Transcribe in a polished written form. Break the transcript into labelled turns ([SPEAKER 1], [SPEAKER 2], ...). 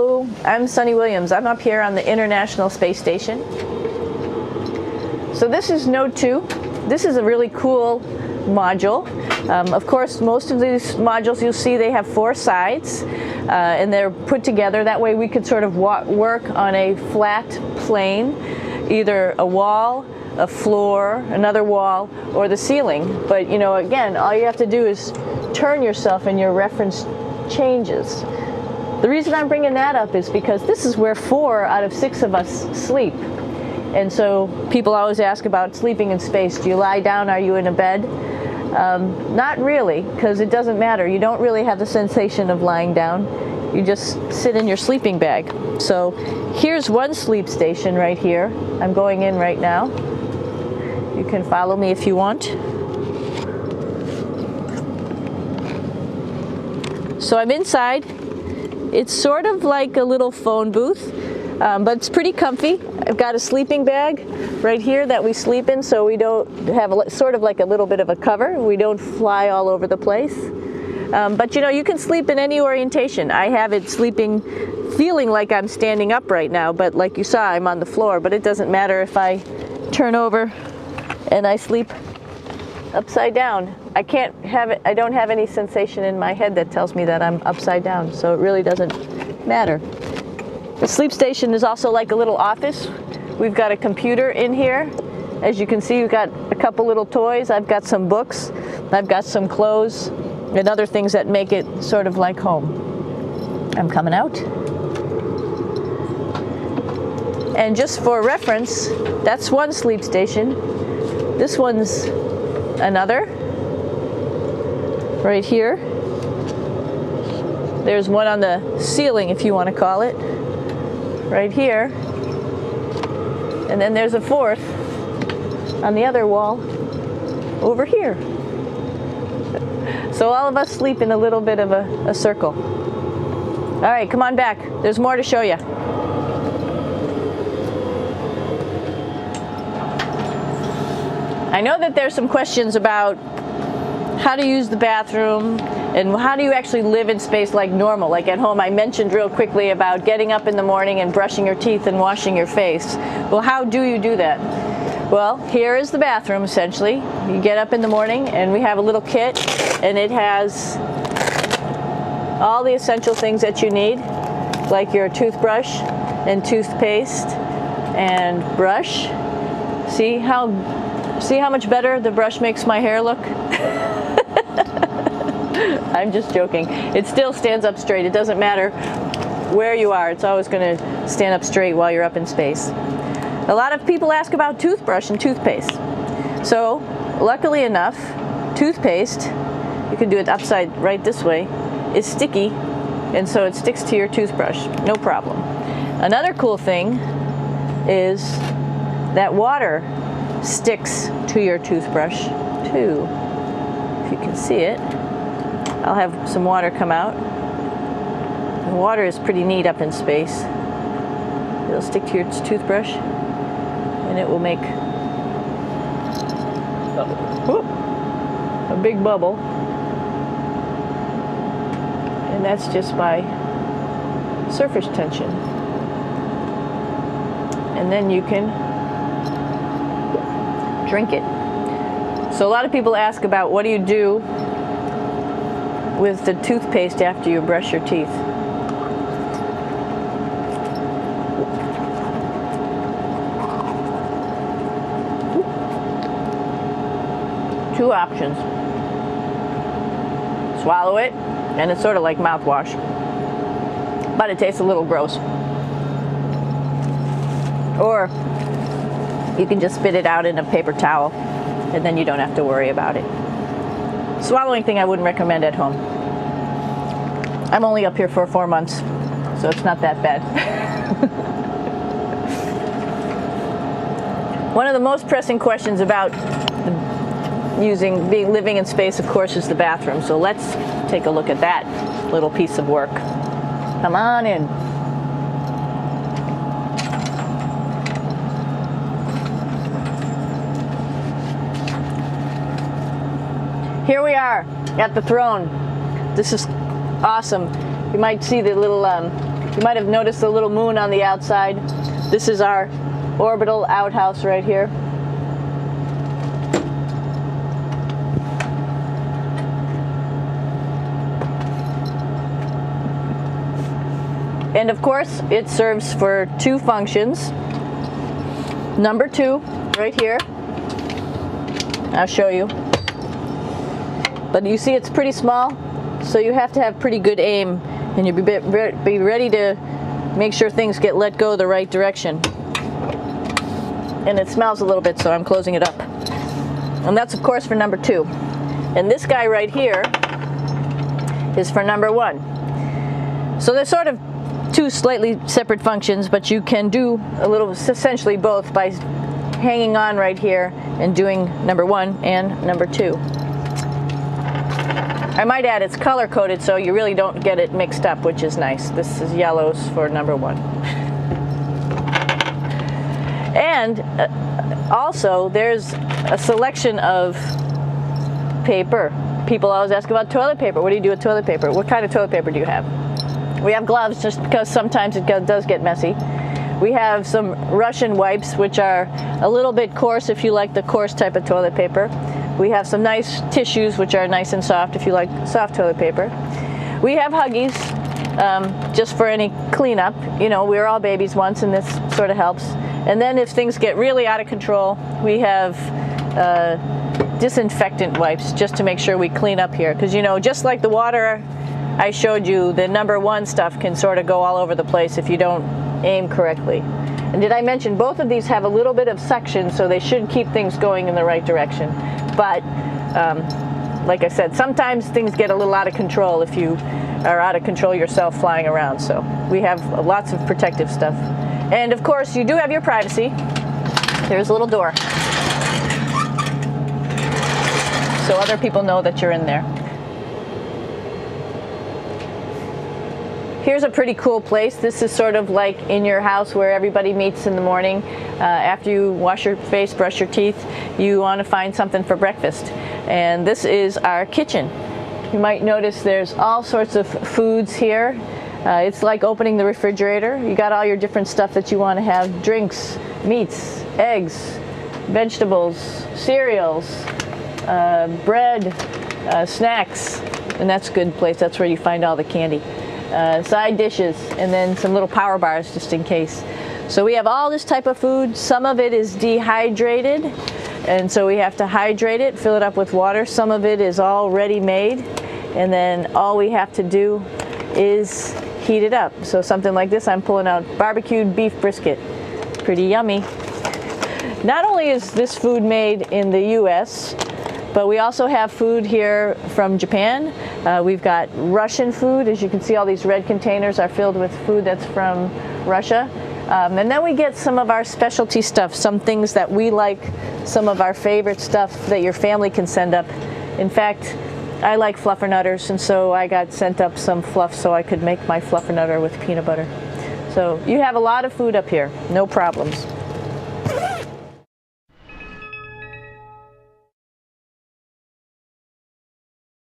[SPEAKER 1] I'm Sunny Williams. I'm up here on the International Space Station. So this is Node 2. This is a really cool module. Of course, most of these modules you'll see they have 4 sides and they're put together. That way we could sort of work on a flat plane, either a wall, a floor, another wall, or the ceiling. But you know, again, all you have to do is turn yourself and your reference changes. The reason I'm bringing that up is because this is where 4 out of 6 of us sleep. And so people always ask about sleeping in space. Do you lie down? Are you in a bed? Not really, because it doesn't matter. You don't really have the sensation of lying down. You just sit in your sleeping bag. So here's one sleep station right here. I'm going in right now. You can follow me if you want. So I'm inside. It's sort of like a little phone booth, but it's pretty comfy. I've got a sleeping bag right here that we sleep in, so we don't have sort of like a little bit of a cover. We don't fly all over the place. But you know, you can sleep in any orientation. I have it feeling like I'm standing up right now, but like you saw, I'm on the floor. But it doesn't matter if I turn over and I sleep upside down. I don't have any sensation in my head that tells me that I'm upside down, so it really doesn't matter. The sleep station is also like a little office. We've got a computer in here. As you can see, we've got a couple little toys. I've got some books. I've got some clothes and other things that make it sort of like home. I'm coming out. And just for reference, that's one sleep station. This one's another. Right here. There's one on the ceiling, if you want to call it. Right here. And then there's a 4th on the other wall over here. So all of us sleep in a little bit of a circle. All right, come on back. There's more to show you. I know that there's some questions about how to use the bathroom and how do you actually live in space like normal, like at home. I mentioned real quickly about getting up in the morning and brushing your teeth and washing your face. Well, how do you do that? Well, here is the bathroom essentially. You get up in the morning and we have a little kit and it has all the essential things that you need, like your toothbrush and toothpaste and brush. See how much better the brush makes my hair look? I'm just joking. It still stands up straight. It doesn't matter where you are. It's always going to stand up straight while you're up in space. A lot of people ask about toothbrush and toothpaste. So, luckily enough, toothpaste, you can do it upside right this way, is sticky, and so it sticks to your toothbrush. No problem. Another cool thing is that water sticks to your toothbrush too. If you can see it. I'll have some water come out. The water is pretty neat up in space. It'll stick to your toothbrush and it will make a big bubble. And that's just by surface tension. And then you can drink it. So a lot of people ask about what do you do with the toothpaste after you brush your teeth. Two options. Swallow it, and it's sort of like mouthwash, but it tastes a little gross. Or you can just spit it out in a paper towel, and then you don't have to worry about it. Swallowing thing I wouldn't recommend at home. I'm only up here for 4 months, so it's not that bad. One of the most pressing questions about living in space, of course, is the bathroom. So let's take a look at that little piece of work. Come on in. Here we are at the throne. This is awesome. You might see the little You might have noticed the little moon on the outside. This is our orbital outhouse right here. And of course, it serves for two functions. Number 2, right here. I'll show you. But you see it's pretty small, so you have to have pretty good aim, and you'll be ready to make sure things get let go the right direction. And it smells a little bit, so I'm closing it up. And that's of course for number 2. And this guy right here is for number 1. So they're sort of two slightly separate functions, but you can do a little, essentially both, by hanging on right here and doing number 1 and number 2. I might add it's color coded so you really don't get it mixed up, which is nice. This is yellows for number 1. And also there's a selection of paper. People always ask about toilet paper. What do you do with toilet paper? What kind of toilet paper do you have? We have gloves just because sometimes it does get messy. We have some Russian wipes, which are a little bit coarse if you like the coarse type of toilet paper. We have some nice tissues, which are nice and soft if you like soft toilet paper. We have Huggies, just for any cleanup. You know, we were all babies once, and this sort of helps. And then if things get really out of control, we have disinfectant wipes, just to make sure we clean up here. Because, you know, just like the water I showed you, the number 1 stuff can sort of go all over the place if you don't aim correctly. And did I mention both of these have a little bit of suction, so they should keep things going in the right direction. But like I said, sometimes things get a little out of control if you are out of control yourself flying around. So we have lots of protective stuff. And of course, you do have your privacy. There's a little door, so other people know that you're in there. Here's a pretty cool place. This is sort of like in your house where everybody meets in the morning. After you wash your face, brush your teeth, you want to find something for breakfast. And this is our kitchen. You might notice there's all sorts of foods here. It's like opening the refrigerator. You got all your different stuff that you want to have: drinks, meats, eggs, vegetables, cereals, bread, snacks. And that's a good place. That's where you find all the candy. Side dishes, and then some little power bars just in case. So we have all this type of food. Some of it is dehydrated, and so we have to hydrate it, fill it up with water. Some of it is already made, and then all we have to do is heat it up. So something like this, I'm pulling out barbecued beef brisket. Pretty yummy. Not only is this food made in the US, but we also have food here from Japan. We've got Russian food. As you can see, all these red containers are filled with food that's from Russia. And then we get some of our specialty stuff, some things that we like, some of our favorite stuff that your family can send up. In fact, I like fluffernutters, and so I got sent up some fluff so I could make my fluffernutter with peanut butter. So you have a lot of food up here, no problems.